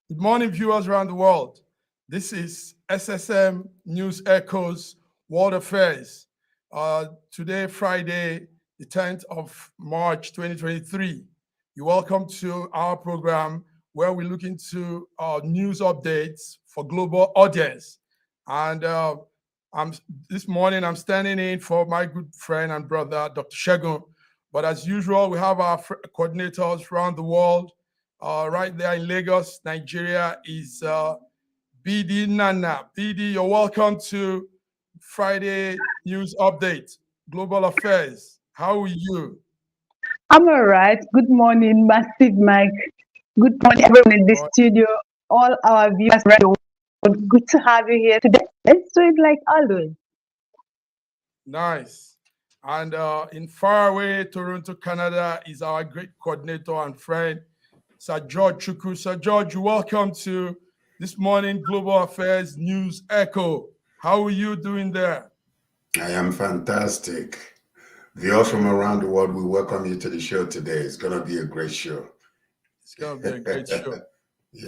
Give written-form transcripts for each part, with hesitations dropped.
Good morning, viewers around the world. This is SSM News Echoes World Affairs. Today, Friday, the 10th of March, 2023. You're welcome to our program where we look into news updates for global audience. And I'm this morning I'm standing in for my good friend and brother, Dr. Shegun. But as usual, we have our coordinators around the world. Right there in Lagos, Nigeria is BD Nana. BD, you're welcome to Friday News Update, Global Affairs. How are you? I'm all right. Good morning, Massive Mike. Good morning, everyone in the Oh, studio, all our viewers around the world. Good to have you here today. Let's do it like always. nice. And in faraway Toronto, Canada, is our great coordinator and friend, Sir George Chuku. Sir George, you're welcome to this morning Global Affairs News Echo. How are you doing there? I am fantastic. Viewers from around the world, we welcome you to the show today. It's going to be a great show. It's gonna be a great show.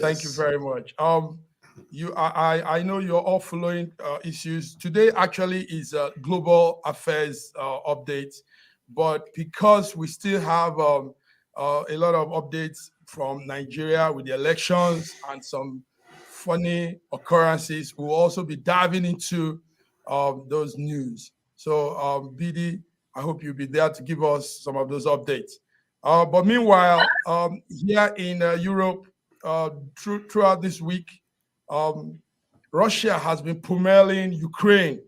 Thank you Yes. very much. I know you're all following issues. Today actually is a global affairs update, but because we still have a lot of updates from Nigeria with the elections and some funny occurrences, we'll also be diving into those news. So, BD, I hope you'll be there to give us some of those updates. But meanwhile, here in Europe, throughout this week, um, Russia has been pummeling Ukraine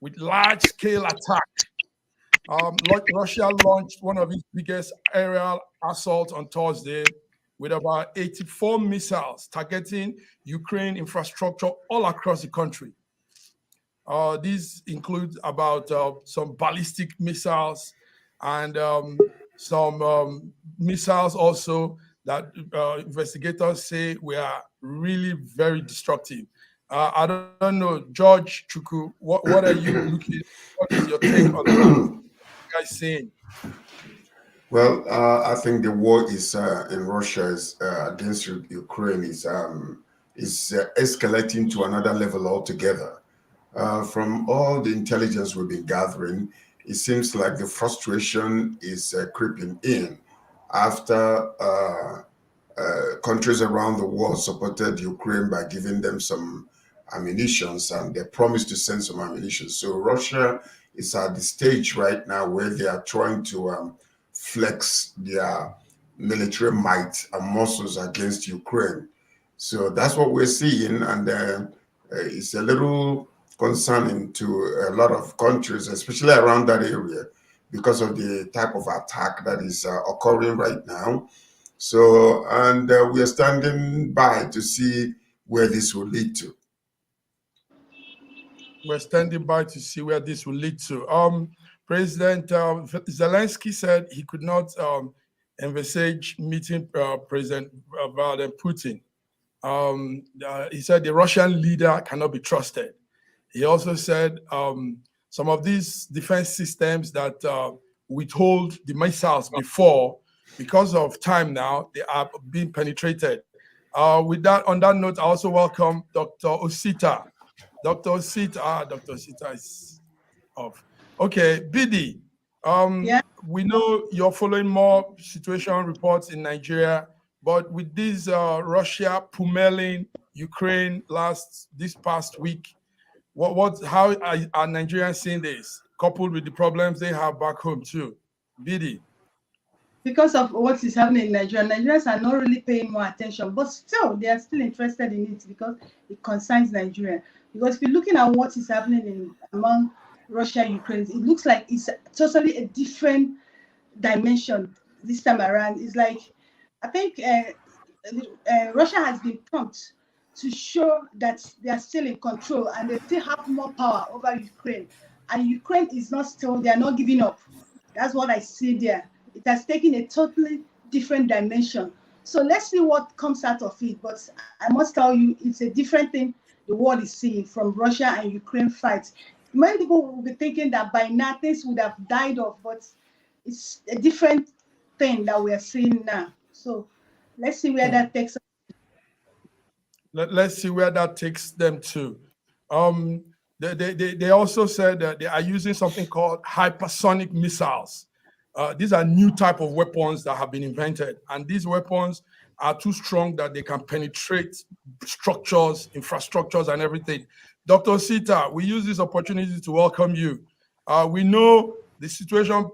with large-scale attack. Russia launched one of its biggest aerial assaults on Thursday with about 84 missiles targeting Ukraine infrastructure all across the country. These include about some ballistic missiles and some missiles also that investigators say were really very destructive. I don't know, George Chuku, what are you looking? What is your take on that? Guys saying? Well, I think the war is in Russia is against Ukraine is escalating to another level altogether. From all the intelligence we've been gathering, it seems like the frustration is creeping in after countries around the world supported Ukraine by giving them some ammunitions, and they promised to send some ammunition. So Russia is at the stage right now where they are trying to flex their military might and muscles against Ukraine. So that's what we're seeing, and it's a little concerning to a lot of countries, especially around that area, because of the type of attack that is occurring right now. So, and we are standing by to see where this will lead to. We're standing by to see where this will lead to. President Zelensky said he could not envisage meeting President Vladimir Putin. He said the Russian leader cannot be trusted. He also said some of these defense systems that withhold the missiles before, because of time now, they are being penetrated. With that, on that note, I also welcome Dr. Osita. Dr. Osita is off. Okay, BD. Yeah, We know you're following more situation reports in Nigeria, but with this Russia pummeling Ukraine this past week, how are Nigerians seeing this, coupled with the problems they have back home too? BD. because of what is happening in Nigeria, Nigerians are not really paying more attention, but still, they are still interested in it because it concerns Nigeria. Because if you're looking at what is happening among Russia and Ukraine, it looks like it's totally a different dimension this time around. It's like, I think Russia has been prompt to show that they are still in control and they still have more power over Ukraine. And Ukraine is not still, they are not giving up. That's what I see there. It has taken a totally different dimension. So let's see what comes out of it. But I must tell you, it's a different thing the world is seeing from Russia and Ukraine fights. Many people will be thinking that by now things would have died off, but it's a different thing that we are seeing now. So let's see where that takes us. Let's see where that takes them to. They also said that they are using something called hypersonic missiles. These are new type of weapons that have been invented, and these weapons are too strong that they can penetrate structures, infrastructures, and everything. Dr. Sita, we use this opportunity to welcome you. We know the situation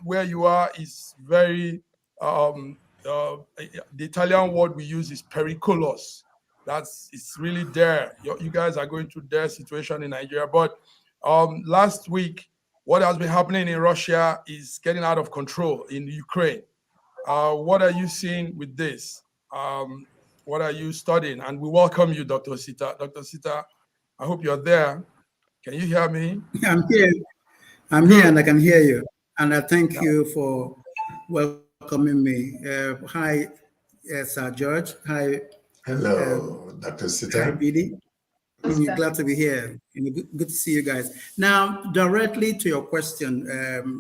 where you are is very, the Italian word we use is periculous. It's really there. You guys are going through their situation in Nigeria. But last week, what has been happening in Russia is getting out of control in Ukraine. What are you seeing with this? What are you studying? And we welcome you, Dr. Sita. Dr. Sita, I hope you're there. Can you hear me? I'm here. I'm here and I can hear you. And I thank you for welcoming me. Hi, Sir George. Hi. Hello, Dr. Sita. Hi, Bidi. Glad to be here. Good to see you guys. Now, directly to your question,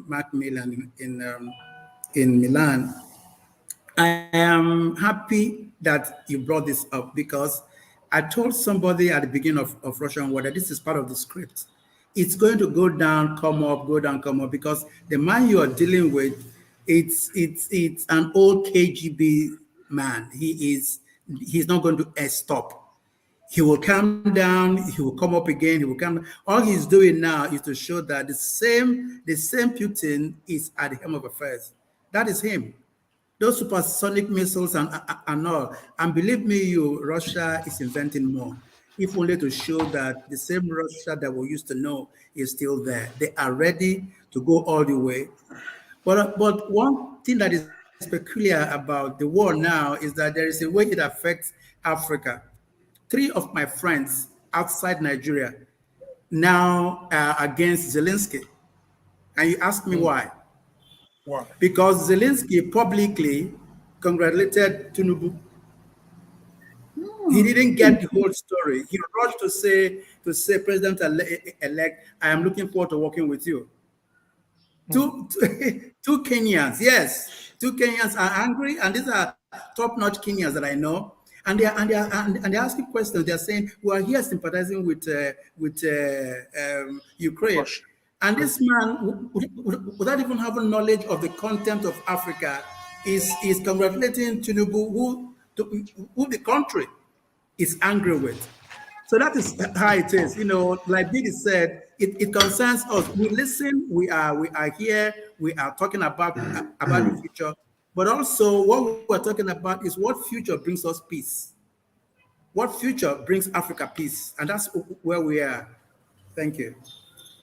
Mark Milan in Milan, I am happy that you brought this up because I told somebody at the beginning of Russian War that this is part of the script. It's going to go down, come up, go down, come up, because the man you are dealing with, it's an old KGB man. He's not going to stop. He will come down, he will come up again, he will come. All he's doing now is to show that the same Putin is at the helm of affairs. That is him. Those supersonic missiles and all. And believe me, Russia is inventing more, if only to show that the same Russia that we used to know is still there. They are ready to go all the way. But one thing that is peculiar about the war now is that there is a way it affects Africa. 3 of my friends outside Nigeria now are against Zelensky. And you ask me why? Why? Because Zelensky publicly congratulated Tinubu. He didn't get the whole story. He rushed to say President-elect, I am looking forward to working with you. Two Kenyans, yes. 2 Kenyans are angry, and these are top-notch Kenyans that I know. And they're asking questions. They're saying, we are here sympathizing with Ukraine. Russia. And this man, without even having knowledge of the content of Africa, is congratulating Tinubu, who the country is angry with. So that is how it is. Like Bidi said, it concerns us. We listen. We are here. We are talking about the future. But also, what we're talking about is what future brings us peace. What future brings Africa peace? And that's where we are. Thank you.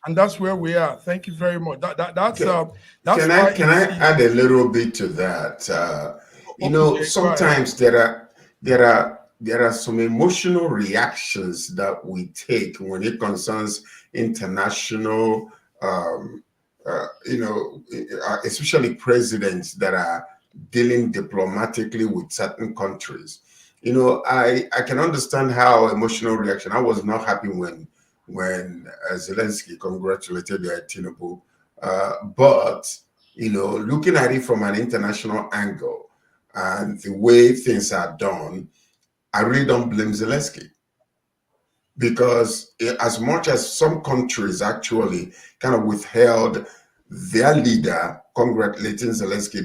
And that's where we are. Thank you very much. That's Can I add a little bit to that? Sometimes there are some emotional reactions that we take when it concerns international, especially presidents that are dealing diplomatically with certain countries. I can understand how emotional reaction. I was not happy when Zelensky congratulated Tinubu, but looking at it from an international angle and the way things are done, I really don't blame Zelensky, because as much as some countries actually kind of withheld their leader congratulating Zelensky,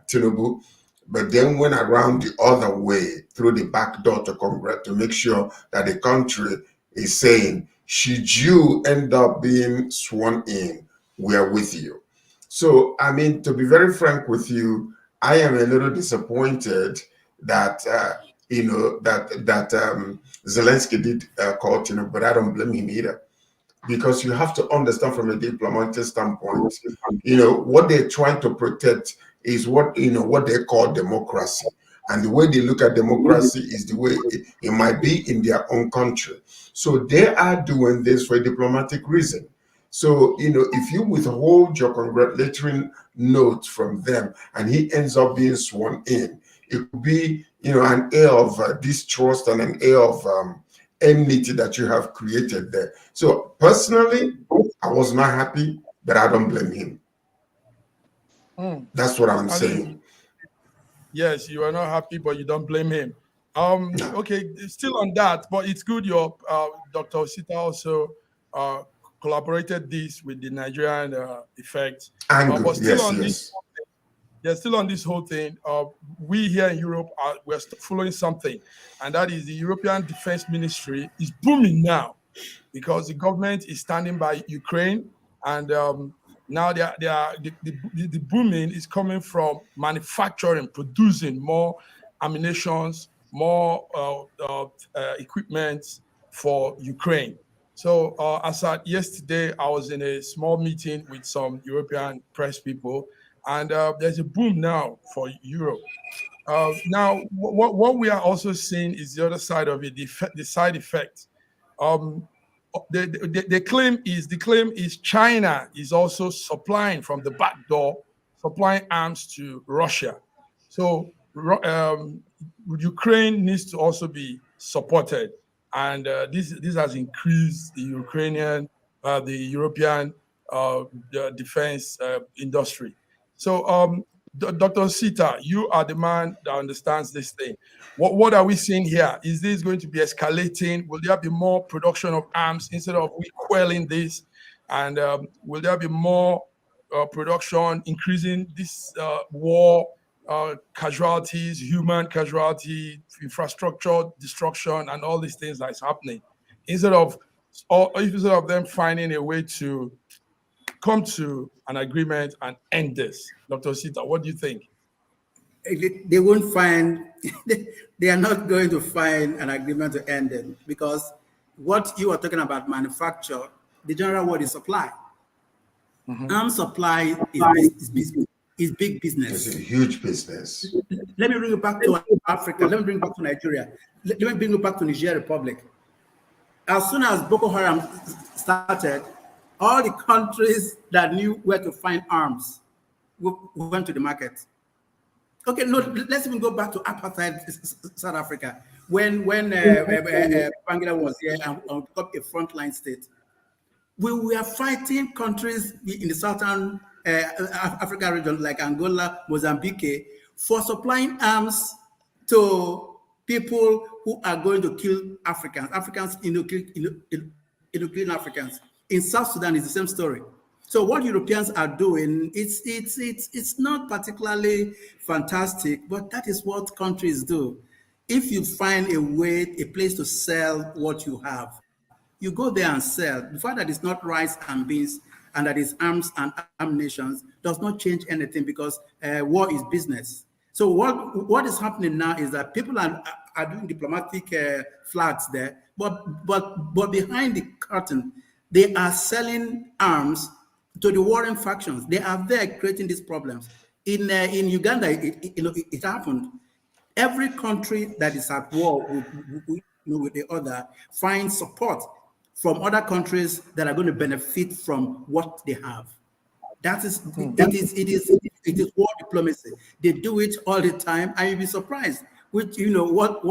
Tinubu, but then went around the other way through the back door to make sure that the country is saying, should you end up being sworn in, we are with you. So, to be very frank with you, I am a little disappointed that Zelensky did call Tinubu, but I don't blame him either, because you have to understand from a diplomatic standpoint, what they're trying to protect is what they call democracy. And the way they look at democracy is the way it might be in their own country. So they are doing this for a diplomatic reason. So, if you withhold your congratulatory note from them and he ends up being sworn in, it could be, an air of distrust and an air of enmity that you have created there. So personally, I was not happy, but I don't blame him. That's what I'm saying. Yes, you are not happy, but you don't blame him. Okay, still on that, but it's good your Dr. Sita also collaborated this with the Nigerian effect. Angle, But still yes, on this, yes. yeah, still on this whole thing. We here in Europe we're following something, and that is the European Defense Ministry is booming now because the government is standing by Ukraine, and now the booming is coming from manufacturing, producing more ammunitions, more equipment for Ukraine. So as at yesterday, I was in a small meeting with some European press people, and there's a boom now for Europe. Now, what we are also seeing is the other side of it, the side effect. Um, the claim is China is also supplying from the back door, supplying arms to Russia. So Ukraine needs to also be supported, and this has increased the the European the defense industry. So Dr. Sita, you are the man that understands this thing. What are we seeing here? Is this going to be escalating? Will there be more production of arms instead of we quelling this? And will there be more production, increasing this war casualties, human casualty, infrastructure destruction, and all these things that's happening? Instead of them finding a way to come to an agreement and end this. Dr. Sita, what do you think? They won't find, they are not going to find an agreement to end it, because what you are talking about manufacture, the general word is supply. Arms supply is business. Is big business. It's a huge business. Let me bring you back to Africa. Let me bring you back to Nigeria. Let me bring you back to Niger Republic. As soon as Boko Haram started, all the countries that knew where to find arms went to the market. Okay, no, let's even go back to apartheid South Africa. When Bangladesh was here and became a frontline state, we were fighting countries in the southern Africa region like Angola, Mozambique, for supplying arms to people who are going to kill Africans. Africans, killing Africans. In South Sudan, it's the same story. So what Europeans are doing, it's not particularly fantastic, but that is what countries do. If you find a place to sell what you have, you go there and sell. The fact that it's not rice and beans and that it's arms and ammunition does not change anything, because war is business. So what is happening now is that people are doing diplomatic flags there, but behind the curtain, they are selling arms to the warring factions. They are there creating these problems. In Uganda, it happened. Every country that is at war with the other finds support from other countries that are going to benefit from what they have. That is, it is war diplomacy. They do it all the time, and you'll be surprised with what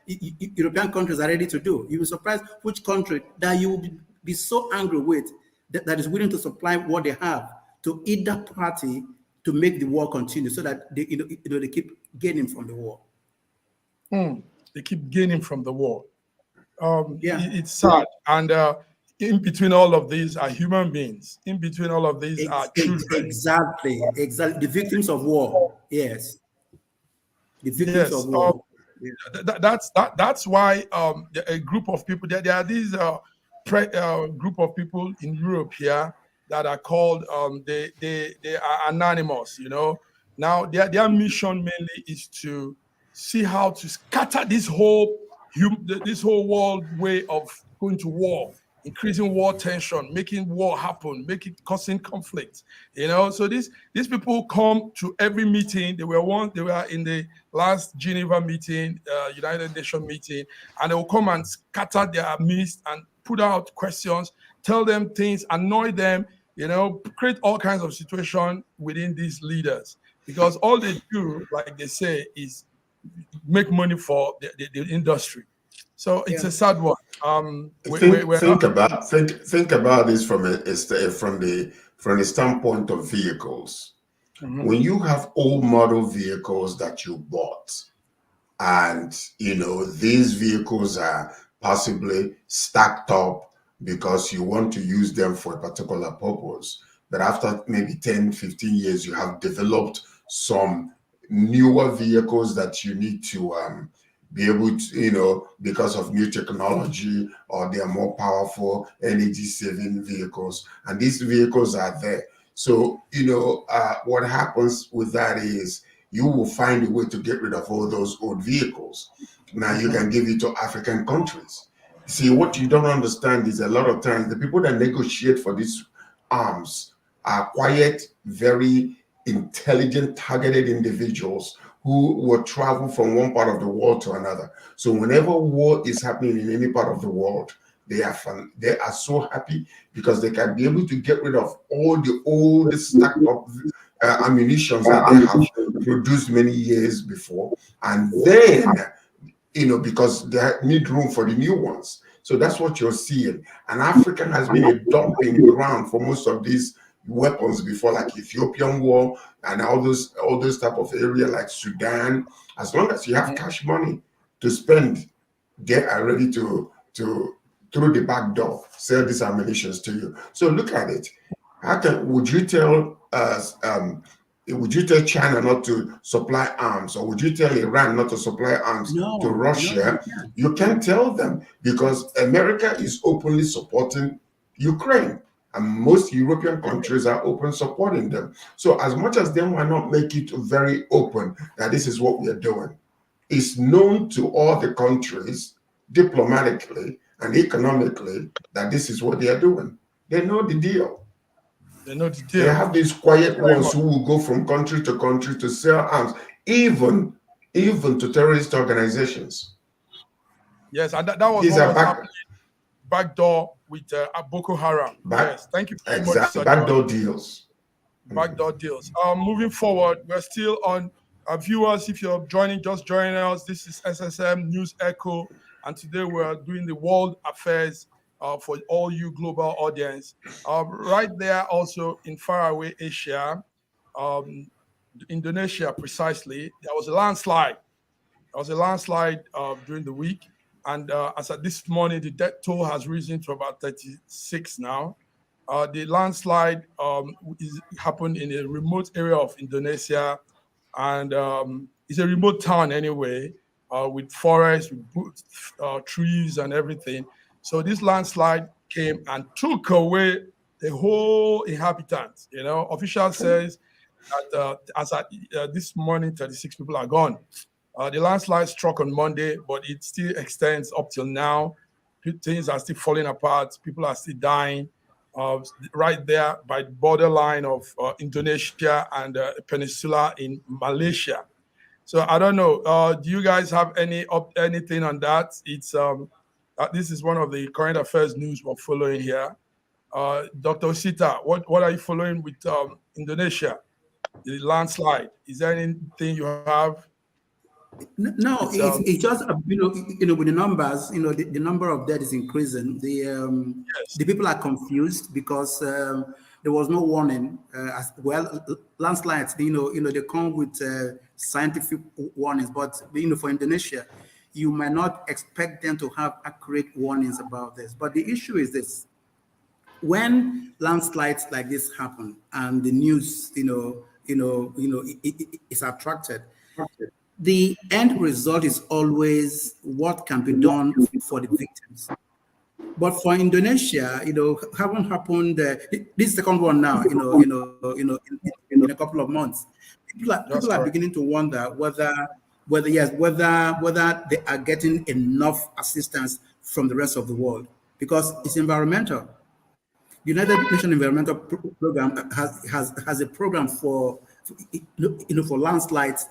European countries are ready to do. You'll be surprised which country that you will be so angry with that is willing to supply what they have to either party to make the war continue, so that they keep gaining from the war. They keep gaining from the war. It's sad, and in between all of these are human beings. In between all of these are children. Exactly. The victims of war. Yes. The victims of war. That's why a group of people. There are these group of people in Europe here that are called they are anonymous. Now their mission mainly is to see how to scatter this whole world way of going to war, increasing war tension, making war happen, causing conflict. So these people come to every meeting. They were in the last Geneva meeting, United Nations meeting, and they will come and scatter their midst and put out questions, tell them things, annoy them, create all kinds of situation within these leaders, because all they do, like they say, is make money for the industry. So it's a sad one. Think about this from the standpoint of vehicles. When you have old model vehicles that you bought And, these vehicles are possibly stacked up because you want to use them for a particular purpose. But after maybe 10, 15 years, you have developed some newer vehicles that you need to be able to, because of new technology, or they are more powerful, energy saving vehicles. And these vehicles are there. So, what happens with that is you will find a way to get rid of all those old vehicles. Now you can give it to African countries. See, what you don't understand is a lot of times the people that negotiate for these arms are quiet, very intelligent, targeted individuals who will travel from one part of the world to another. So whenever war is happening in any part of the world, they are fun. They are so happy because they can be able to get rid of all the old stacked up ammunitions that they have produced many years before, and then because they need room for the new ones. So that's what you're seeing. And Africa has been a dumping ground for most of these weapons before, like Ethiopian war and all those type of area like Sudan. As long as you have cash money to spend, they are ready to through the back door sell these ammunitions to you. So look at it. Would you tell us? Would you tell China not to supply arms, or would you tell Iran not to supply arms to Russia? No. You can't tell them because America is openly supporting Ukraine, and most European countries are open supporting them. So as much as they might not make it very open that this is what we are doing, it's known to all the countries diplomatically and economically that this is what they are doing. They know the deal. They know the deal. They have these quiet ones who will go from country to country to sell arms, even to terrorist organizations. Yes, and that was These what are was happening backdoor with Boko Haram. Yes, thank you very much. Exactly, backdoor deals. Backdoor deals. Moving forward, we're still on viewers. If you're just joining us, this is SSM News Echo, and today we're doing the world affairs for all you global audience. Right there, also in faraway Asia, Indonesia precisely, there was a landslide. There was a landslide during the week, and as of this morning, the death toll has risen to about 36 now. The landslide happened in a remote area of Indonesia, and it's a remote town anyway, with forests, with trees and everything. So this landslide came and took away the whole inhabitants. Official says that as at this morning, 36 people are gone. The landslide struck on Monday, but it still extends up till now. Things are still falling apart. People are still dying. Right there by the borderline of Indonesia and Peninsula in Malaysia. So I don't know. Do you guys have anything on that? It's this is one of the current affairs news we're following here. Dr. Osita, what are you following with Indonesia? The landslide. Is there anything you have? No, it's just with the numbers, the number of deaths is increasing. The people are confused because there was no warning. As well, landslides, they come with scientific warnings, but for Indonesia, you might not expect them to have accurate warnings about this. But the issue is this: when landslides like this happen, and the news, is attracted. The end result is always what can be done for the victims. But for Indonesia, haven't happened. This second one now, in a couple of months, people are beginning to wonder whether they are getting enough assistance from the rest of the world, because it's environmental. The United Nations Environmental Program has a program for landslides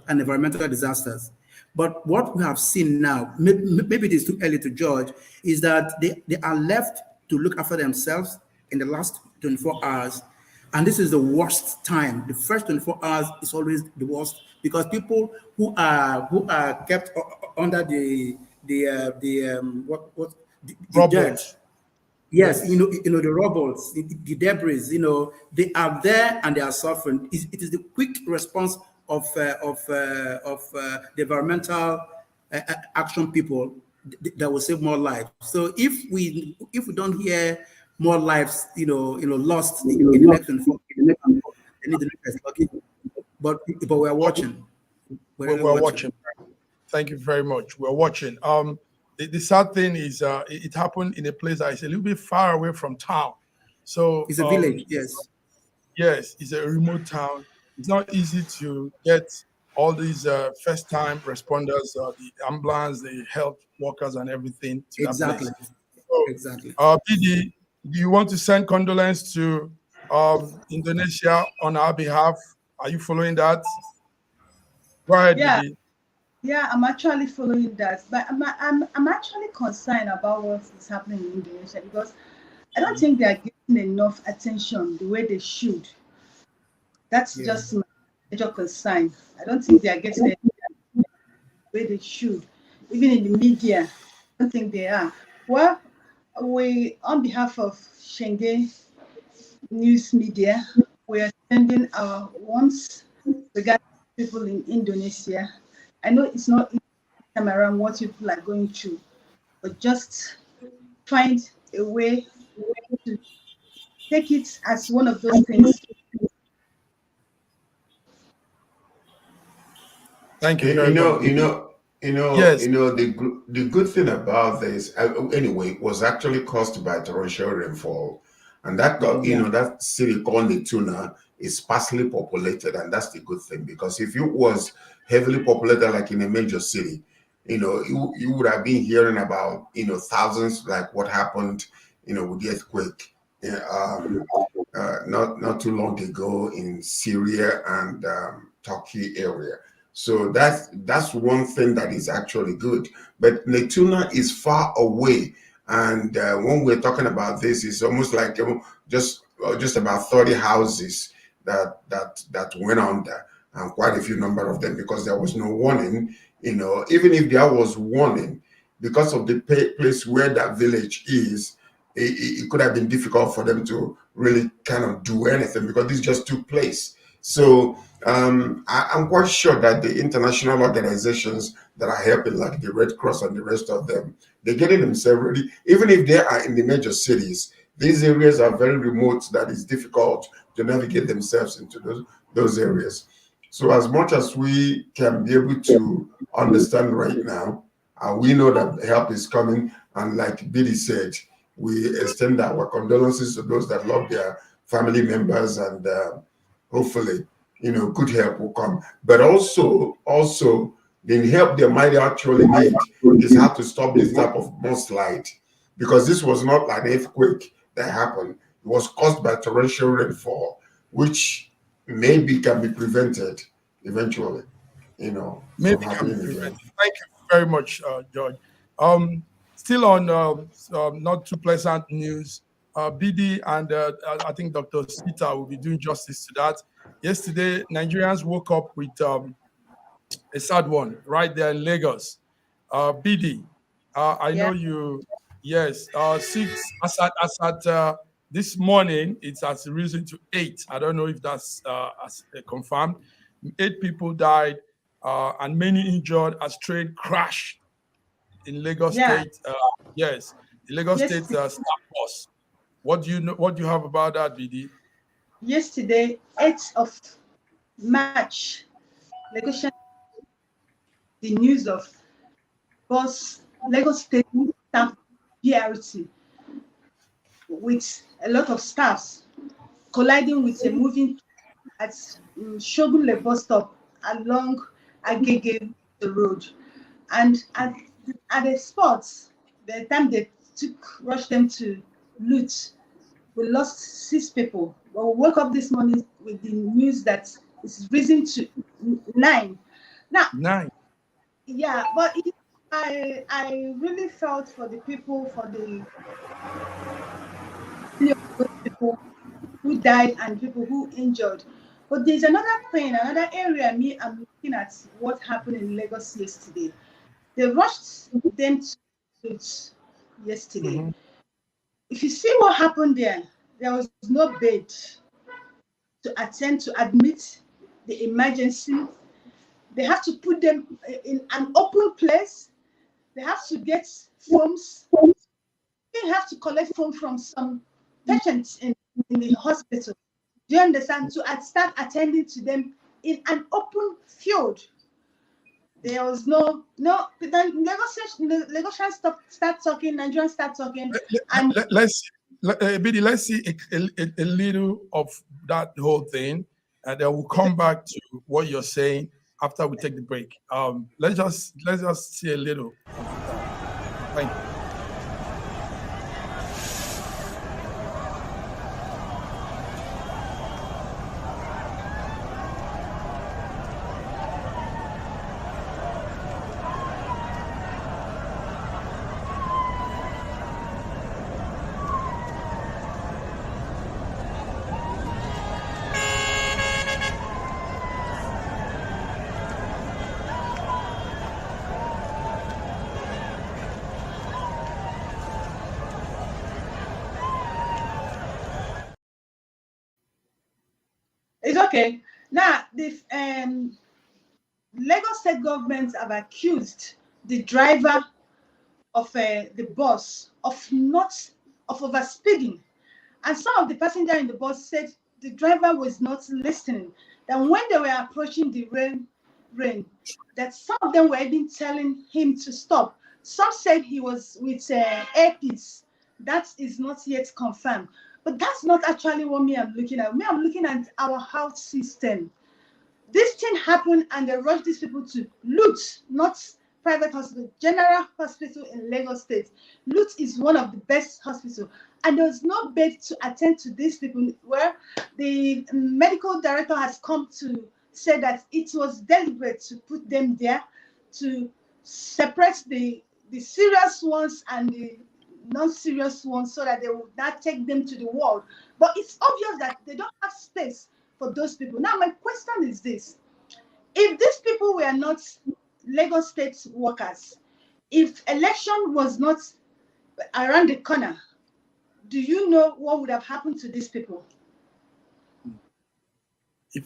and environmental disasters. But what we have seen now, maybe it is too early to judge, is that they are left to look after themselves in the last 24 hours. And this is the worst time. The first 24 hours is always the worst, because people who are kept under the dirt. Yes, the robots, the debris, they are there and they are suffering. It is the quick response the environmental action people that will save more lives. So if we don't hear more lives, lost in the next 24, they need the next lucky. But we're watching. We're watching. Thank you very much. We're watching. The sad thing is, it happened in a place that is a little bit far away from town. So it's a village. Yes. Yes, it's a remote town. It's not easy to get all these first-time responders, the ambulance, the health workers, and everything to Exactly. that place. So, Exactly. PD, do you want to send condolence to Indonesia on our behalf? Are you following that? Go ahead, Yeah. PD. Yeah, I'm actually following that, but I'm actually concerned about what is happening in Indonesia because I don't think they are getting enough attention the way they should. That's just my major concern. I don't think they are getting it the way they should. Even in the media, I don't think they are. Well, we, on behalf of Schengen News Media, we are sending our wants regarding people in Indonesia. I know it's not easy time around what people are going through, but just find a way to take it as one of those things. Thank you very much. Yes. The good thing about this, anyway, was actually caused by torrential rainfall, and that got, that city called Natuna is sparsely populated, and that's the good thing, because if it was heavily populated like in a major city, you would have been hearing about, thousands, like what happened, with the earthquake, not too long ago in Syria and Turkey area. So that's one thing that is actually good. But Natuna is far away, and when we're talking about this, it's almost like just about 30 houses that went under, and quite a few number of them, because there was no warning. Even if there was warning, because of the place where that village is, it could have been difficult for them to really kind of do anything, because this just took place. So I'm quite sure that the international organizations that are helping, like the Red Cross and the rest of them, they're getting themselves ready. Even if they are in the major cities, these areas are very remote that it's difficult to navigate themselves into those areas. So as much as we can be able to understand right now, we know that help is coming. And like Billy said, we extend our condolences to those that love their family members, and hopefully, good help will come. But also the help they might actually need is how to stop this type of mudslide, because this was not an earthquake that happened. It was caused by torrential rainfall, which maybe can be prevented eventually, Maybe from can be happening prevented. again. Thank you very much, George. Still on not too pleasant news, BD and I think Dr. Sita will be doing justice to that. Yesterday, Nigerians woke up with a sad one right there in Lagos. BD, I know you. Yes, as at this morning, it has risen to 8. I don't know if that's confirmed. 8 people died and many injured as train crashed in Lagos State. Yes, the Lagos State staff bus. What do you know? What do you have about that, BD? Yesterday, 8th of March, Lagos, the news of Lagos State staff BRT with a lot of staffs colliding with a moving at Shogunle bus stop along Agege road, and at the spot, the time they rushed them to loot, we lost 6 people. But we woke up this morning with the news that it's risen to 9. Now, 9. yeah, but I really felt for the people, for the people who died and people who injured. But there's another thing, another area I'm looking at what happened in Lagos yesterday. They rushed them to loot yesterday. Mm-hmm. If you see what happened there was no bed to attend to admit the emergency They have to put them in an open place. They have to get foams. They have to collect foam from some patients in the hospital. Do you understand? To start attending to them in an open field. There was no. Then Lagosians start talking. Nigerians start talking. And let's see a little of that whole thing, and then we'll come back to what you're saying after we take the break. Let's just see a little of that. Thank you. it's okay. Now, the Lagos state government have accused the driver of the bus of overspeeding, and some of the passengers in the bus said the driver was not listening. That when they were approaching the rain, that some of them were even telling him to stop. Some said he was with earpiece. That is not yet confirmed. But that's not actually what I'm looking at. I'm looking at our health system. This thing happened and they rushed these people to Lut, not private hospital, general hospital in Lagos State. Lut is one of the best hospitals. And there was no bed to attend to these people, where the medical director has come to say that it was deliberate to put them there to separate the serious ones and the non-serious ones, so that they will not take them to the ward. But it's obvious that they don't have space for those people. Now, my question is this. If these people were not Lagos State workers, if election was not around the corner, do you know what would have happened to these people?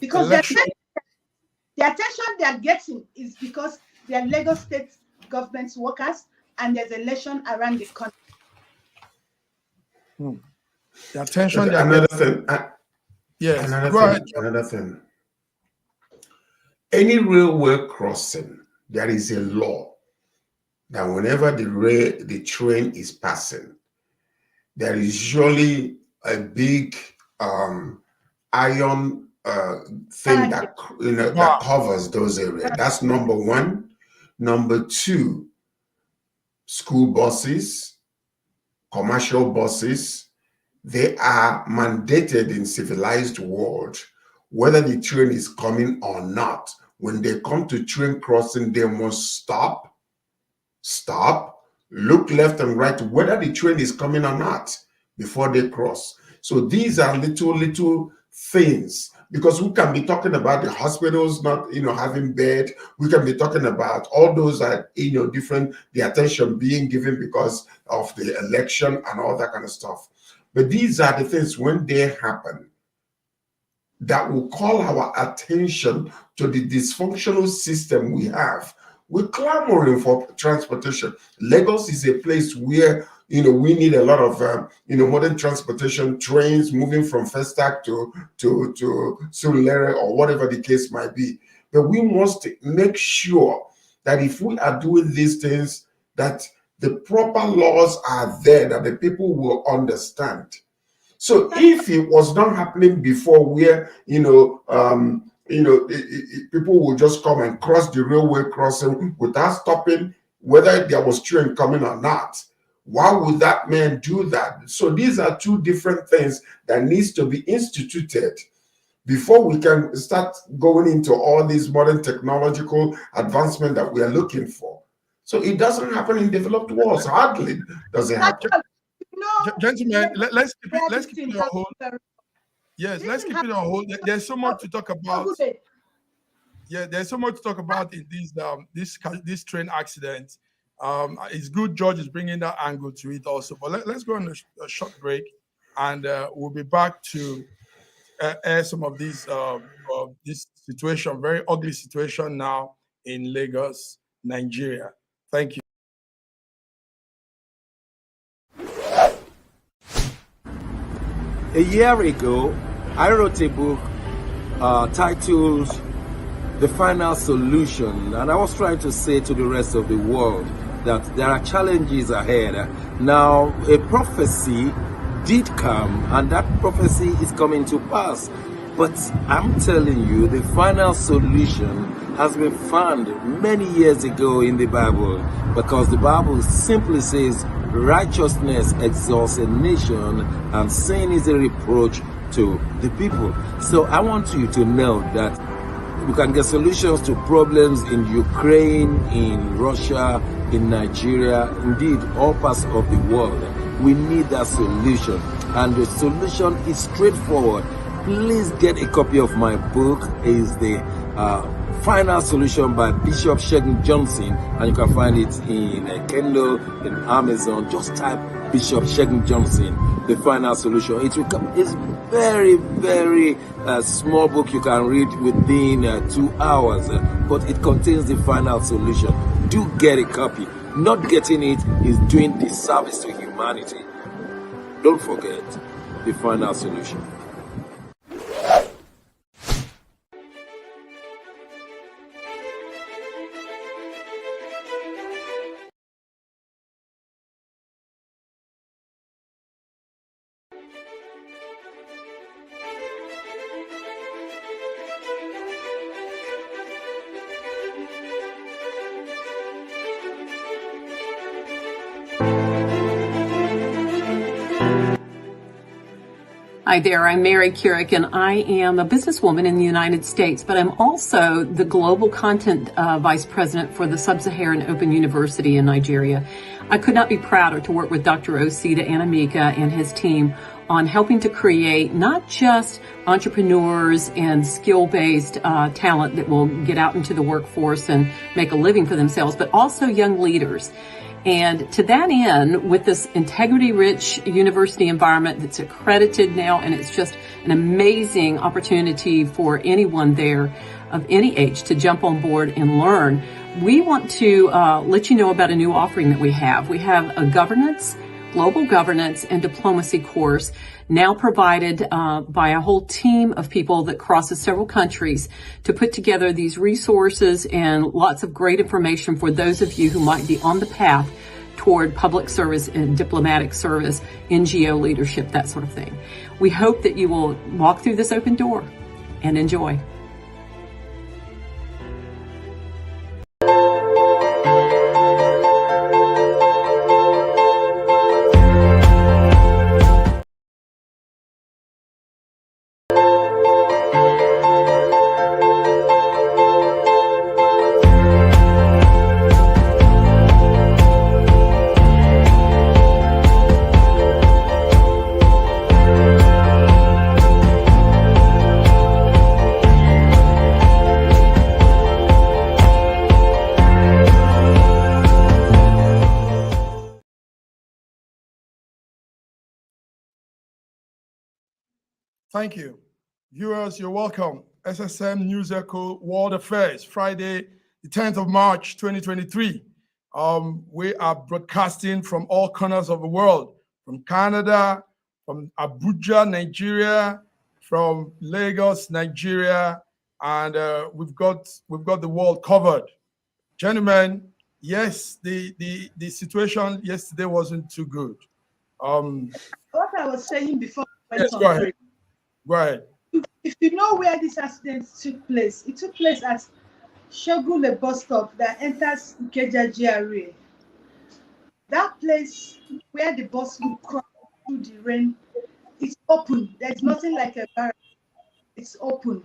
Because the attention they are getting is because they are Lagos State government workers and there's election around the corner. The attention. Okay, another thing. Yes. Another thing. Any railway crossing, there is a law that whenever the train is passing, there is usually a big iron thing that that covers those areas. That's number one. Number two, school buses, commercial buses, they are mandated in civilized world, whether the train is coming or not. When they come to train crossing, they must stop, look left and right, whether the train is coming or not, before they cross. So these are little things, because we can be talking about the hospitals not, having bed. We can be talking about all those that, different, the attention being given because of the election and all that kind of stuff. But these are the things, when they happen, that will call our attention to the dysfunctional system we have. We're clamoring for transportation. Lagos is a place where, we need a lot of, modern transportation, trains moving from Festac to Surulere or whatever the case might be. But we must make sure that if we are doing these things, that the proper laws are there, that the people will understand. So if it was not happening before, where people will just come and cross the railway crossing without stopping, whether there was train coming or not, why would that man do that? So these are two different things that needs to be instituted before we can start going into all these modern technological advancement that we are looking for. So it doesn't happen in developed worlds. Hardly does it happen. Gentlemen, let's keep it on hold. Yes, let's keep it on hold. There's so much to talk about. Yeah, there's so much to talk about in this train accident. It's good George is bringing that angle to it also. But let's go on a short break, and we'll be back to air some of these this situation, very ugly situation now in Lagos, Nigeria. Thank you. A year ago, I wrote a book titled The Final Solution, and I was trying to say to the rest of the world that there are challenges ahead. Now, a prophecy did come, and that prophecy is coming to pass. But I'm telling you, the final solution has been found many years ago in the Bible, because the Bible simply says righteousness exalts a nation and sin is a reproach to the people. So I want you to know that we can get solutions to problems in Ukraine, in Russia, in Nigeria, indeed all parts of the world. We need that solution, and the solution is straightforward. Please get a copy of my book. It's the Final Solution by Bishop Shegun Johnson, and you can find it in Kindle, in Amazon. Just type Bishop Shegun Johnson, The Final Solution. It will come. It's very, very small book you can read within 2 hours, but it contains the final solution. Do get a copy. Not getting it is doing disservice to humanity. Don't forget The Final Solution. Hi there, I'm Mary Keurig, and I am a businesswoman in the United States, but I'm also the Global Content Vice President for the Sub-Saharan Open University in Nigeria. I could not be prouder to work with Dr. Osita Anamika and his team on helping to create not just entrepreneurs and skill-based talent that will get out into the workforce and make a living for themselves, but also young leaders. And to that end, with this integrity-rich university environment that's accredited now, and it's just an amazing opportunity for anyone there of any age to jump on board and learn, we want to let you know about a new offering that we have. We have a global governance and diplomacy course now provided by a whole team of people that crosses several countries to put together these resources and lots of great information for those of you who might be on the path toward public service and diplomatic service, NGO leadership, that sort of thing. We hope that you will walk through this open door and enjoy. Thank you. Viewers, you're welcome. SSM News Echo World Affairs, Friday, the 10th of March, 2023. We are broadcasting from all corners of the world, from Canada, from Abuja, Nigeria, from Lagos, Nigeria, and we've got the world covered. Gentlemen, yes, the situation yesterday wasn't too good. What I was saying before. Yes, go ahead. Right. If you know where this accident took place, it took place at Shogule bus stop that enters Ikeja GRA. That place where the bus will cross through the rain, it's open. There's nothing like a barrier. It's open.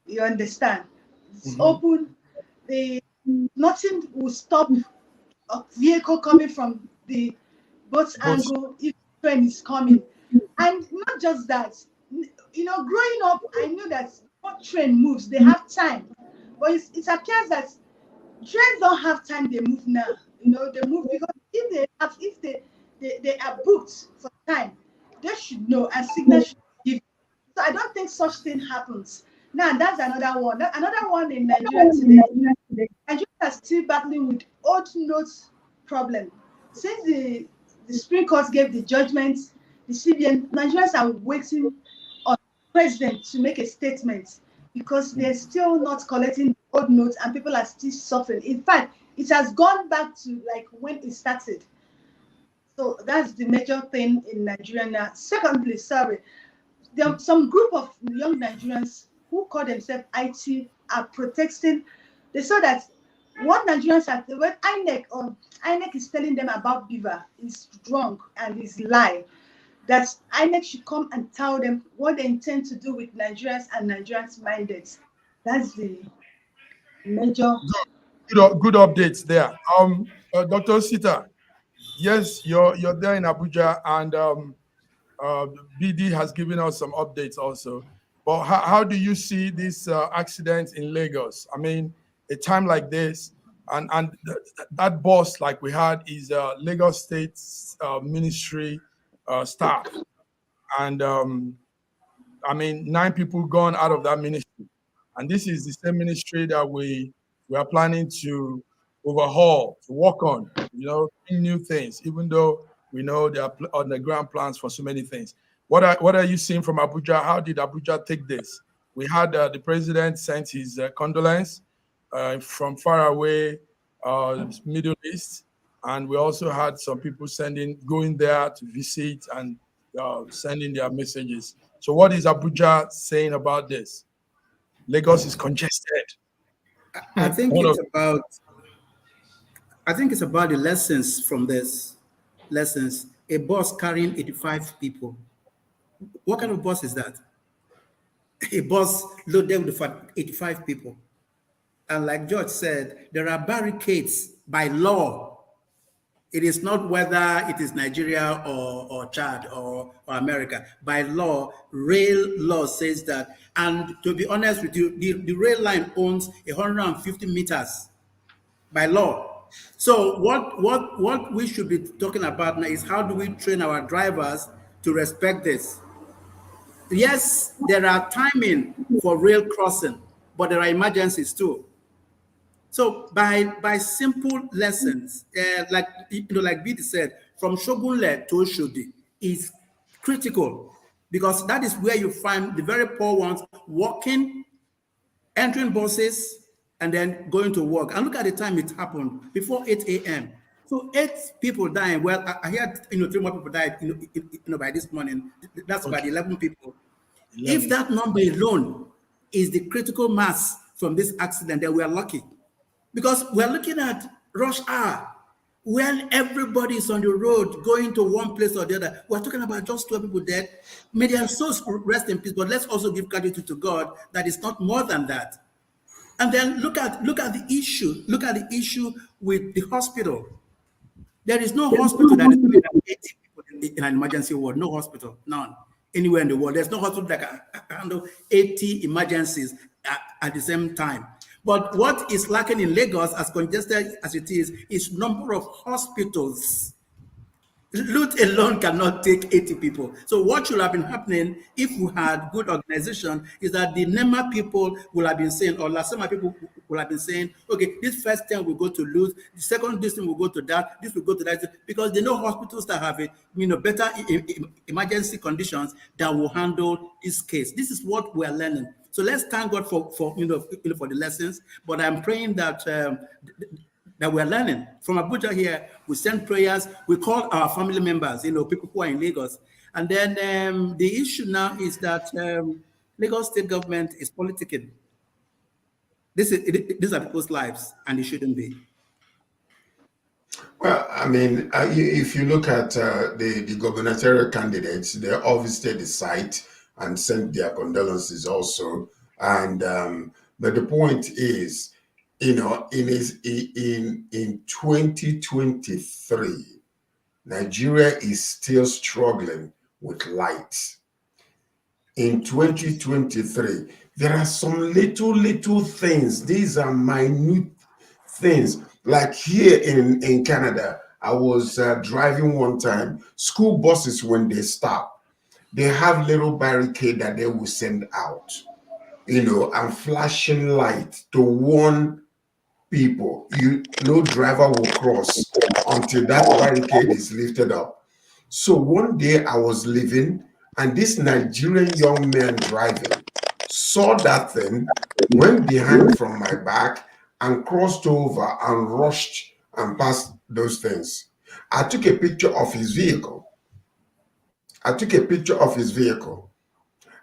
You understand? It's open. Nothing will stop a vehicle coming from the both angle if the train is coming. And not just that. You know, growing up, I knew that what train moves, they have time. But it appears that trains don't have time, they move now. You know, they move because if they are booked for time, they should know, and signal should give. So I don't think such thing happens. Now that's another one. Another one in Nigeria today. Nigeria is still battling with old notes problem. Since the Supreme Court gave the judgment, the CBN, Nigerians are waiting on the president to make a statement because they're still not collecting old notes and people are still suffering. In fact, it has gone back to like when it started. So that's the major thing in Nigeria now. Secondly, sorry, there are some group of young Nigerians who call themselves IT are protesting. They saw that what Nigerians are, when INEC is telling them about Beaver is wrong and is lie. That INEC should come and tell them what they intend to do with Nigerians and Nigerians minded. That's the major. Good updates there. Dr. Sita, yes, you're there in Abuja, and BD has given us some updates also. But how do you see this accident in Lagos? I mean, a time like this, and that bus like we had is Lagos State Ministry staff, and I mean 9 people gone out of that ministry, and this is the same ministry that we are planning to overhaul, to work on, new things, even though we know there are on the ground plans for so many things. What are you seeing from Abuja? How did Abuja take this? We had the president sent his condolence from far away, Middle East, and we also had some people going there to visit and sending their messages. So what is Abuja saying about this? Lagos is congested. I think it's about the lessons from this. Lessons. A bus carrying 85 people. What kind of bus is that? A bus loaded with 85 people. And like George said, there are barricades by law. It is not whether it is Nigeria or Chad or America. By law, rail law says that. And to be honest with you, the rail line owns 150 meters by law. So what we should be talking about now is how do we train our drivers to respect this? Yes, there are timing for rail crossing, but there are emergencies too. So by simple lessons, like Bidi said, from Shogunle to Oshodi is critical because that is where you find the very poor ones walking, entering buses, and then going to work. And look at the time it happened, before 8 a.m. So 8 people dying. Well, I heard 3 more people died by this morning. That's about 11 people. 11. If that number alone is the critical mass from this accident, then we are lucky. Because we're looking at rush hour when everybody is on the road going to one place or the other. We're talking about just 12 people dead. May their souls rest in peace, but let's also give gratitude to God that it's not more than that. And then look at the issue. Look at the issue with the hospital. There is no hospital that is going to 80 people in an emergency ward. No hospital, none. Anywhere in the world, there's no hospital that can handle 80 emergencies at the same time. But what is lacking in Lagos, as congested as it is number of hospitals. Loot alone cannot take 80 people. So what should have been happening if we had good organization is that the NEMA people will have been saying, or LASEMA people will have been saying, okay, this first 10 will go to Loot, the second distance will go to that, this will go to that, because they know hospitals that have better emergency conditions that will handle this case. This is what we are learning. So let's thank God for the lessons. But I'm praying that that we're learning. From Abuja here, we send prayers, we call our family members, people who are in Lagos. And then the issue now is that Lagos state government is politicking. These are people's lives, and it shouldn't be. Well, I mean, if you look at the gubernatorial candidates, they obviously decide and send their condolences also. And but the point is, in 2023, Nigeria is still struggling with light. In 2023, there are some little things. These are minute things. Like here in Canada, I was driving one time. School buses, when they stop, they have little barricade that they will send out, you know, and flashing light to warn people. No driver will cross until that barricade is lifted up. So one day I was leaving, and this Nigerian young man driving saw that thing, went behind from my back and crossed over and rushed and passed those things. I took a picture of his vehicle.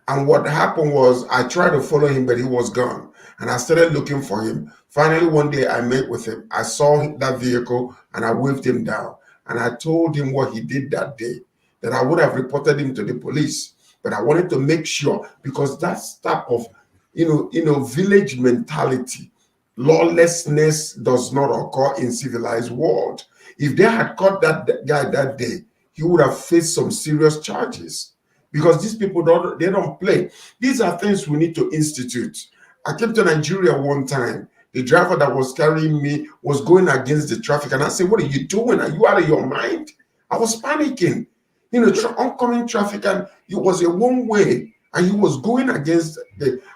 And what happened was I tried to follow him, but he was gone. And I started looking for him. Finally, one day I met with him. I saw that vehicle and I waved him down. And I told him what he did that day, that I would have reported him to the police. But I wanted to make sure, because that's type of, village mentality. Lawlessness does not occur in civilized world. If they had caught that guy that day, he would have faced some serious charges, because these people don't play. These are things we need to institute. I came to Nigeria one time. The driver that was carrying me was going against the traffic, and I said, "What are you doing? Are you out of your mind?" I was panicking. Oncoming traffic, and it was a one way, and he was going against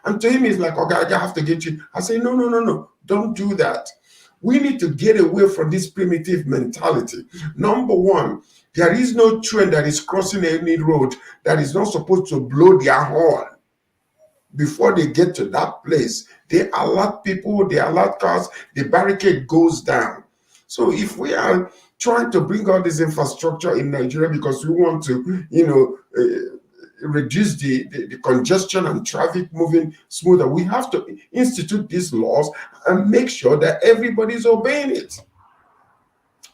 and to him, he's like, "Okay, I have to get you." I say, No, don't do that. We need to get away from this primitive mentality. Number one, there is no train that is crossing any road that is not supposed to blow their horn before they get to that place. They alert people, they alert cars, the barricade goes down. So if we are trying to bring all this infrastructure in Nigeria because we want to, reduce the congestion and traffic moving smoother, we have to institute these laws and make sure that everybody's obeying it.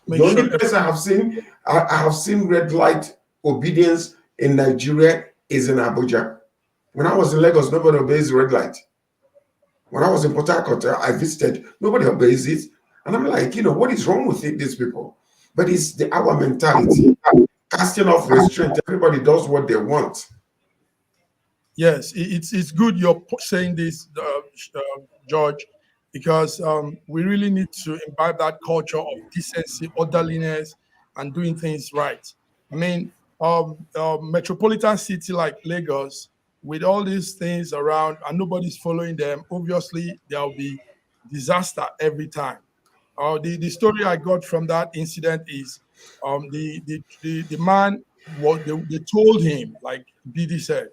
The only place I have seen red light obedience in Nigeria is in Abuja. When I was in Lagos, nobody obeys red light. When I was in Port Harcourt, I visited, nobody obeys it. And I'm like, what is wrong with these people? But it's our mentality. Casting off restraint, everybody does what they want. Yes, it's good you're saying this, George, because we really need to imbibe that culture of decency, orderliness, and doing things right. I mean, metropolitan city like Lagos, with all these things around and nobody's following them, obviously there will be disaster every time. The story I got from that incident is the man, they told him, like BD said,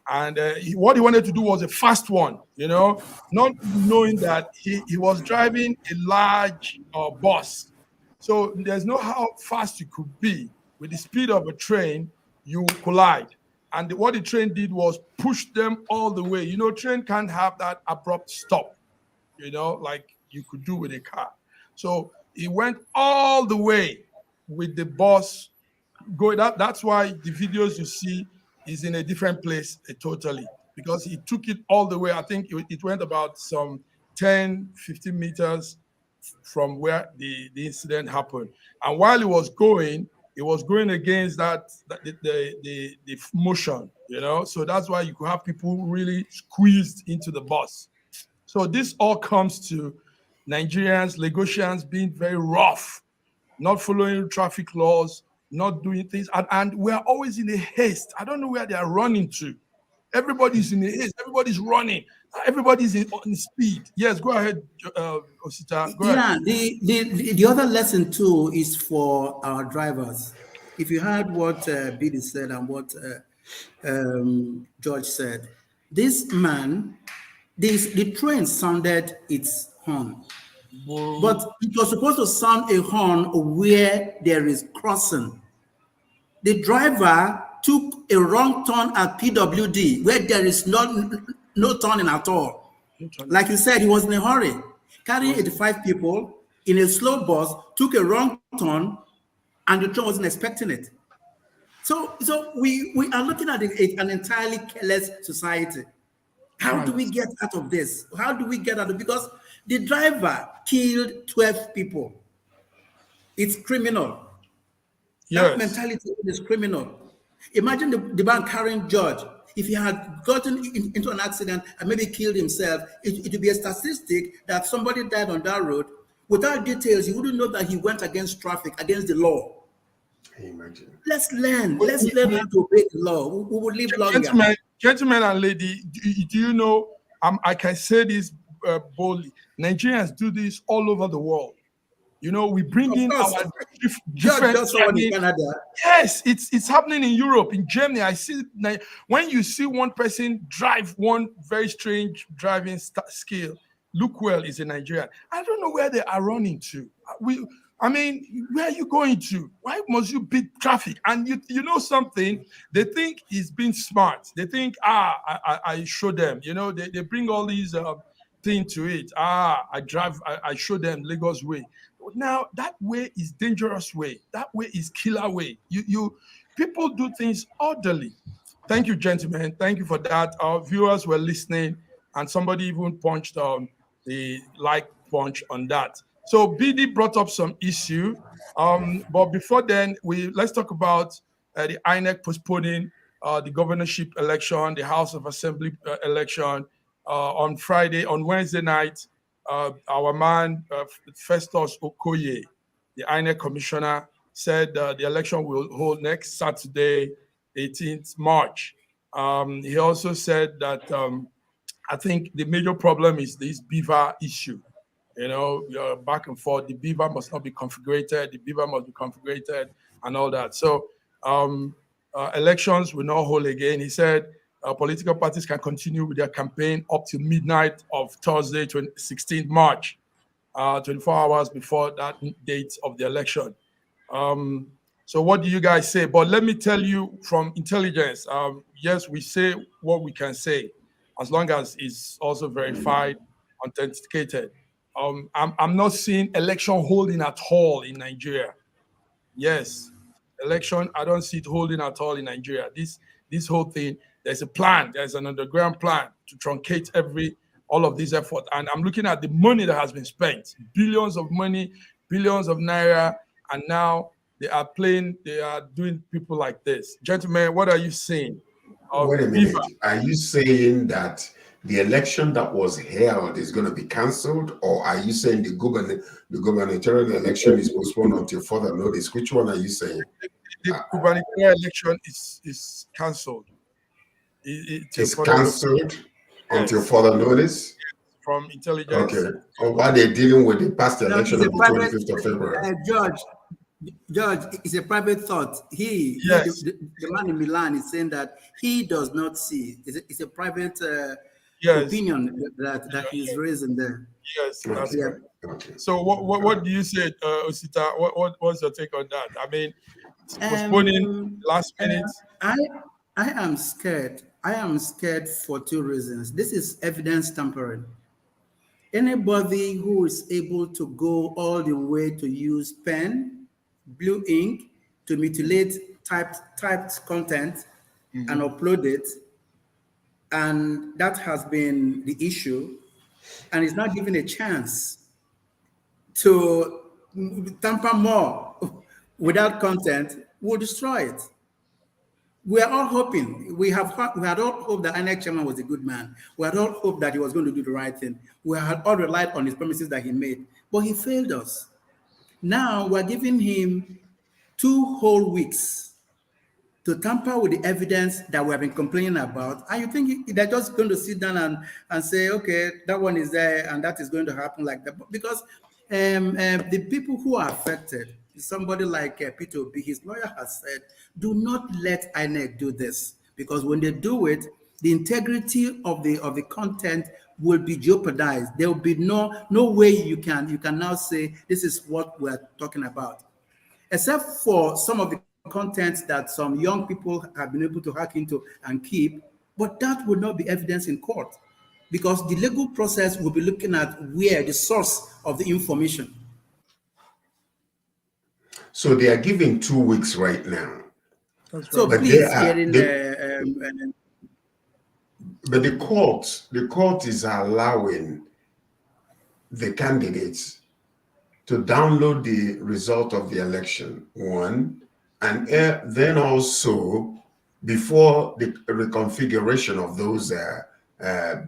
and what he wanted to do was a fast one, not knowing that he was driving a large bus. So there's no how fast you could be. With the speed of a train, you collide. And what the train did was push them all the way. Train can't have that abrupt stop, like you could do with a car. So he went all the way with the bus going. That's why the videos you see is in a different place totally, because he took it all the way. I think it went about some 10, 15 meters from where the incident happened. And while he was going against the motion, So that's why you could have people really squeezed into the bus. So this all comes to Nigerians, Lagosians being very rough, not following traffic laws, not doing things. And we're always in a haste. I don't know where they are running to. Everybody's in a haste. Everybody's running. Everybody's on speed. Yes, go ahead, Osita. Go ahead. The other lesson too is for our drivers. If you heard what Billy said and what George said, this man, the train sounded its horn. But it was supposed to sound a horn where there is crossing. The driver took a wrong turn at PWD where there is no turning at all. Like you said, he was in a hurry. Carrying 85 people in a slow bus, took a wrong turn, and the train wasn't expecting it. So we are looking at an entirely careless society. How do we get out of this? How do we get out of it? Because the driver killed 12 people. It's criminal. Yes. That mentality is criminal. Imagine the man carrying George. If he had gotten into an accident and maybe killed himself, it would be a statistic that somebody died on that road. Without details, you wouldn't know that he went against traffic, against the law. Imagine. Let's learn. Let's learn how to obey the law. We will live longer. Gentlemen and lady, do you know, I can say this boldly, Nigerians do this all over the world. You know, we bring in our different. Just someone in Canada. Yes, it's happening in Europe, in Germany. I see when you see one person drive one very strange driving skill. Look well, is a Nigerian. I don't know where they are running to. I mean, where are you going to? Why must you beat traffic? And you know something? They think he's being smart. They think, I show them. You know, they bring all these things to it. I show them Lagos way. Now that way is dangerous way. That way is killer way. You people do things orderly. Thank you, gentlemen. Thank you for that. Our viewers were listening, and somebody even punched the like punch on that. So BD brought up some issue, but before then, let's talk about the INEC postponing the governorship election, the House of Assembly election on Wednesday night. Our man Festus Okoye, the INEC commissioner, said the election will hold next Saturday, 18th March. He also said that I think the major problem is this beaver issue. You know, you're back and forth. The beaver must not be configurated. The beaver must be configurated and all that. So elections will not hold again. He said political parties can continue with their campaign up to midnight of Thursday, 16th March, 24 hours before that date of the election. So what do you guys say? But let me tell you from intelligence, yes, we say what we can say, as long as it's also verified, authenticated. I'm not seeing election holding at all in Nigeria. Yes, election, I don't see it holding at all in Nigeria. This whole thing, there's a plan, there's an underground plan to truncate all of this effort. And I'm looking at the money that has been spent, billions of money, billions of naira, and now they are doing people like this. Gentlemen, what are you saying? Wait a minute. Are you saying that the election that was held is going to be cancelled, or are you saying the gubernatorial election is postponed until further notice? Which one are you saying? The gubernatorial election is cancelled. It's cancelled until further notice? From intelligence. Okay. Or why they're dealing with the past election of the 25th of February? Judge, it's a private thought. The man in Milan is saying that he does not see. It's a private opinion that he's raising there. Yes, that's right. Okay. So what do you say, Osita? What's your take on that? I mean, postponing last minute. I am scared. I am scared for two reasons. This is evidence tampering. Anybody who is able to go all the way to use pen, blue ink to mutilate typed content and upload it, and that has been the issue, and it's not given a chance to tamper more without content, will destroy it. We are all hoping, we had all hoped that INEC chairman was a good man. We had all hoped that he was going to do the right thing. We had all relied on his promises that he made, but he failed us. Now we're giving him 2 whole weeks to tamper with the evidence that we have been complaining about. And you think they're just going to sit down and say, okay, that one is there and that is going to happen like that? Because the people who are affected, somebody like Peter Obi, his lawyer has said, do not let INEC do this, because when they do it, the integrity of the content will be jeopardized. There will be no way you can now say this is what we're talking about, except for some of the content that some young people have been able to hack into and keep, but that will not be evidence in court, because the legal process will be looking at where the source of the information. So they are giving 2 weeks right now. So but please, but the court is allowing the candidates to download the result of the election, one, and then also before the reconfiguration of those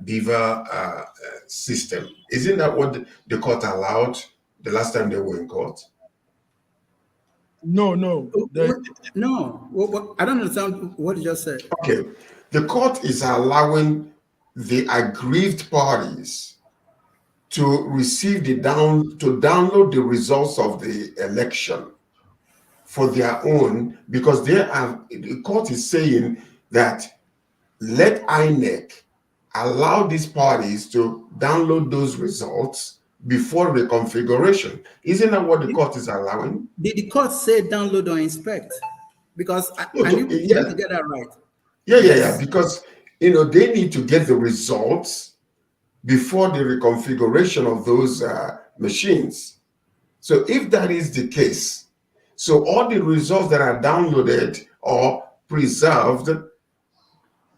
beaver system. Isn't that what the court allowed the last time they were in court? No, no. No, I don't understand what you just said. Okay, the court is allowing the aggrieved parties to receive to download the results of the election for their own, because the court is saying that let INEC allow these parties to download those results before reconfiguration. Isn't that what the court is allowing? Did the court say download or inspect? Because I need to get that right. Yeah. Because they need to get the results before the reconfiguration of those machines. So if that is the case, so all the results that are downloaded or preserved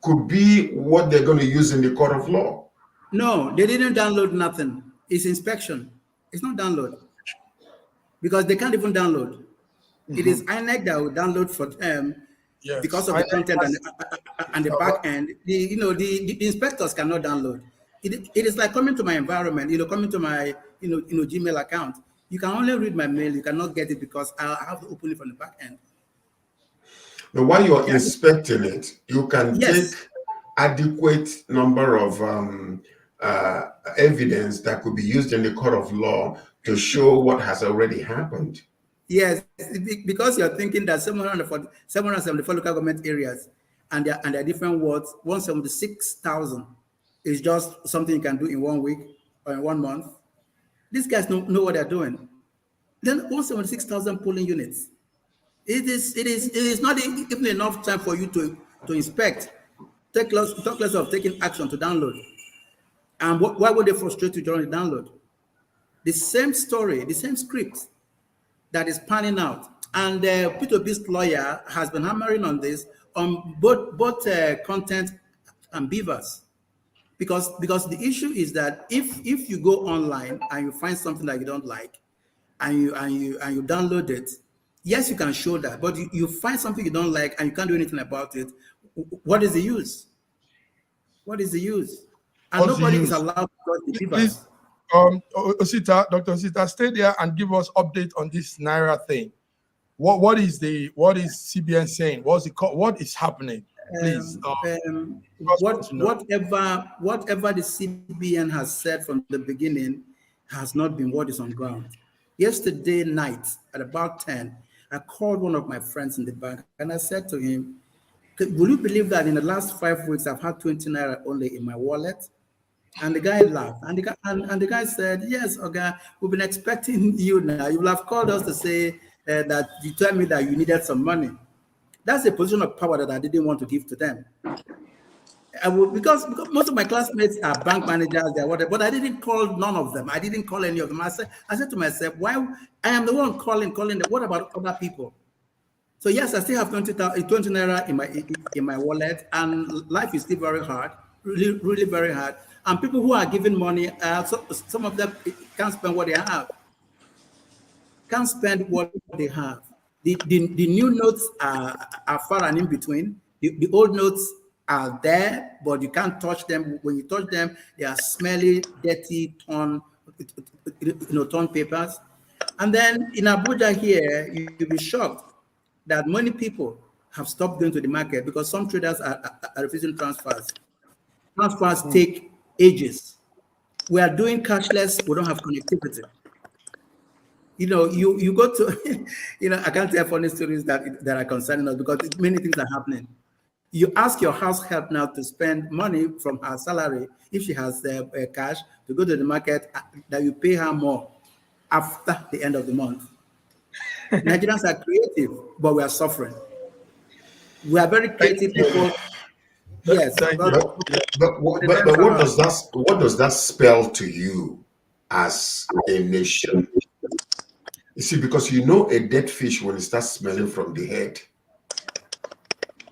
could be what they're going to use in the court of law. No, they didn't download nothing. It's inspection. It's not download. Because they can't even download. It is INEC that will download for them because of the content and the back end. The inspectors cannot download. It is like coming to my environment, coming to my Gmail account. You can only read my mail. You cannot get it because I have to open it from the back end. But while you're inspecting it, you can take adequate number of evidence that could be used in the court of law to show what has already happened. Yes, because you're thinking that 774 local government areas and their different wards, 176,000 is just something you can do in 1 week or in 1 month. These guys know what they're doing. Then 176,000 polling units. It is not even enough time for you to inspect. Talk less of taking action to download. And why would they frustrate you during the download? The same story, the same script that is panning out. And P2P's lawyer has been hammering on this on both content and beavers. Because the issue is that if you go online and you find something that you don't like and you download it, yes, you can show that, but you find something you don't like and you can't do anything about it. What is the use? What is the use? And nobody is allowed to touch the beavers. Dr. Osita, stay there and give us update on this Naira thing. What is CBN saying? What is happening? Please. Whatever the CBN has said from the beginning has not been what is on ground. Yesterday night at about 10, I called one of my friends in the bank and I said to him, will you believe that in the last 5 weeks I've had 20 Naira only in my wallet? And the guy laughed. And the guy said, yes, okay, we've been expecting you now. You will have called us to say that you told me that you needed some money. That's a position of power that I didn't want to give to them. Because most of my classmates are bank managers, but I didn't call none of them. I didn't call any of them. I said to myself, why I am the one calling them. What about other people? So yes, I still have 20 Naira in my wallet, and life is still very hard, really, really very hard. And people who are giving money, some of them can't spend what they have. Can't spend what they have. The new notes are far and in between. The old notes are there, but you can't touch them. When you touch them, they are smelly, dirty, torn papers. And then in Abuja here, you'll be shocked that many people have stopped going to the market because some traders are refusing transfers. Transfers take ages. We are doing cashless. We don't have connectivity. You go to, I can't tell funny stories that are concerning us because many things are happening. You ask your house help now to spend money from her salary, if she has cash, to go to the market, that you pay her more after the end of the month. Nigerians are creative, but we are suffering. We are very creative people. Yes. But what does that spell to you as a nation? You see, because a dead fish when it starts smelling from the head.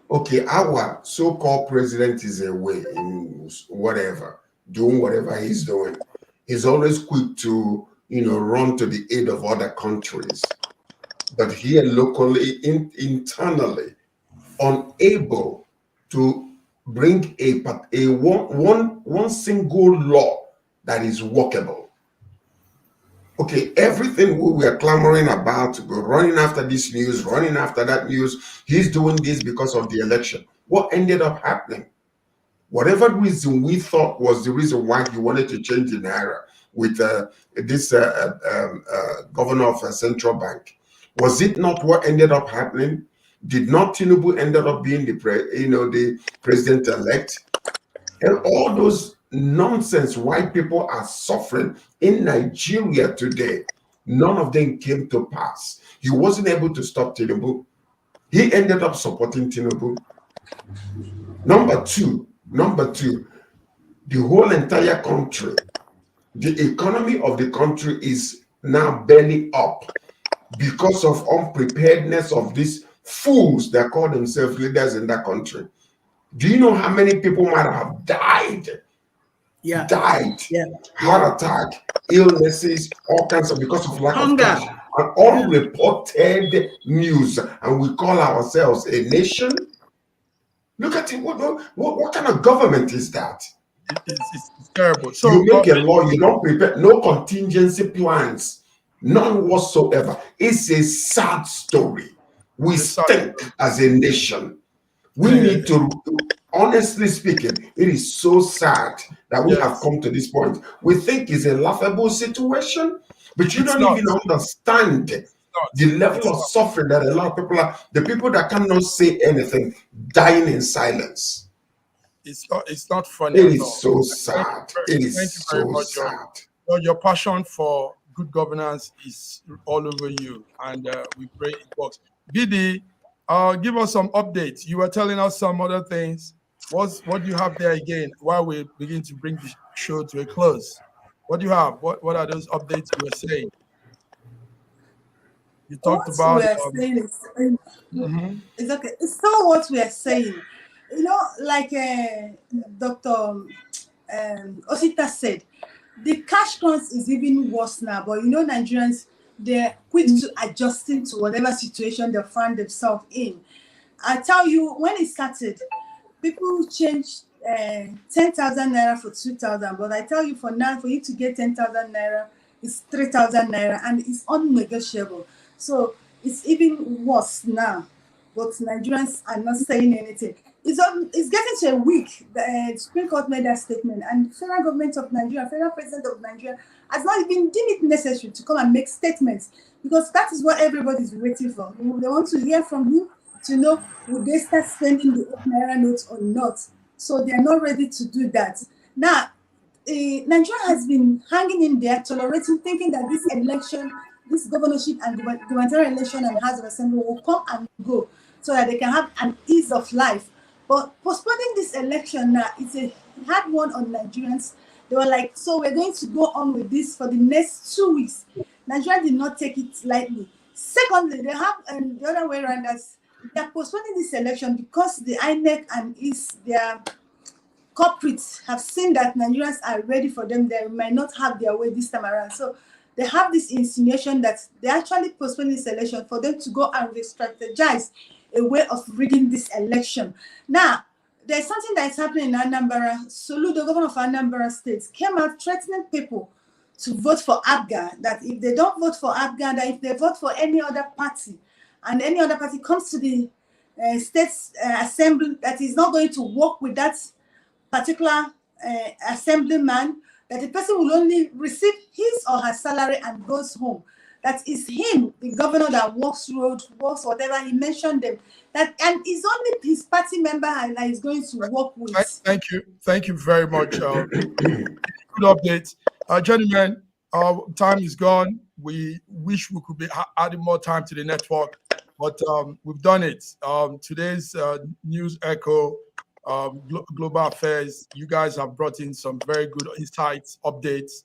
Okay, our so-called president is away in whatever, doing whatever he's doing. He's always quick to, run to the aid of other countries. But here locally, internally, unable to bring one single law that is workable. Okay, everything we were clamoring about, running after this news, running after that news, he's doing this because of the election. What ended up happening? Whatever reason we thought was the reason why he wanted to change the naira with this governor of a central bank, was it not what ended up happening? Did not Tinubu ended up being the president-elect? And all those nonsense why people are suffering in Nigeria today, none of them came to pass. He wasn't able to stop Tinubu. He ended up supporting Tinubu. Number two, the whole entire country, the economy of the country is now belly up because of unpreparedness of these fools that call themselves leaders in that country. Do you know how many people might have died? Yeah. Heart attack, illnesses, all kinds of, because of lack Hunger. of cash. And unreported news, and we call ourselves a nation. Look at it. What kind of government is that? It's terrible. So you make a law, you don't prepare, no contingency plans, none whatsoever. It's a sad story. We stink as a nation. We need to, honestly speaking, it is so sad that we have come to this point. We think it's a laughable situation, but you don't even understand the level of suffering that a lot of people are, the people that cannot say anything, dying in silence. It's not funny. It is so sad. It is so sad. Your passion for good governance is all over you, and we pray it works. BD, give us some updates. You were telling us some other things. What do you have there again while we begin to bring the show to a close? What do you have? What are those updates you were saying? You talked about it's okay. It's not what we are saying. You know, like Dr. Osita said, the cash crunch is even worse now. But you know, Nigerians, they're quick to adjusting to whatever situation they find themselves in. I tell you, when it started, people changed 10,000 naira for 2,000. But I tell you, for now, for you to get 10,000 naira, it's 3,000 naira, and it's unnegotiable. So it's even worse now. But Nigerians are not saying anything. It's getting to a week. The Supreme Court made that statement, and federal government of Nigeria, federal president of Nigeria, has not even deemed it necessary to come and make statements, because that is what everybody is waiting for. They want to hear from him to know, would they start spending the naira notes or not? So they are not ready to do that. Now, Nigeria has been hanging in there, tolerating, thinking that this election, this governorship and gubernatorial election and House of Assembly will come and go so that they can have an ease of life. But postponing this election now, it's a hard one on Nigerians. They were like, so we're going to go on with this for the next 2 weeks. Nigeria did not take it lightly. Secondly, they have the other way around, as they're postponing this election because the INEC and their corporates have seen that Nigerians are ready for them. They might not have their way this time around. So they have this insinuation that they're actually postponing this election for them to go and re-strategize a way of rigging this election. Now, there's something that is happening in Anambra. Solu, the governor of Anambra State, came out threatening people to vote for ABGA, that if they don't vote for ABGA, that if they vote for any other party, and any other party comes to the state assembly that is not going to work with that particular assemblyman, that the person will only receive his or her salary and goes home. That is him, the governor that walks road, walks whatever, he mentioned them. That, and it's only his party member that is going to work with. Thank you very much. Good update. Gentlemen, time is gone. We wish we could be adding more time to the network, but we've done it. Today's News Echo, Global Affairs, you guys have brought in some very good insights, updates.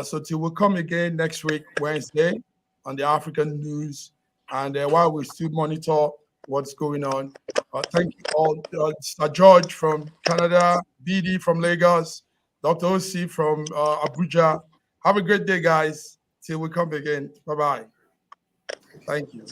So till we'll come again next week, Wednesday, on the African News. And while we still monitor what's going on, thank you all. Sir George from Canada, BD from Lagos, Dr. OC from Abuja. Have a great day, guys. Till we come again. Bye-bye. Thank you.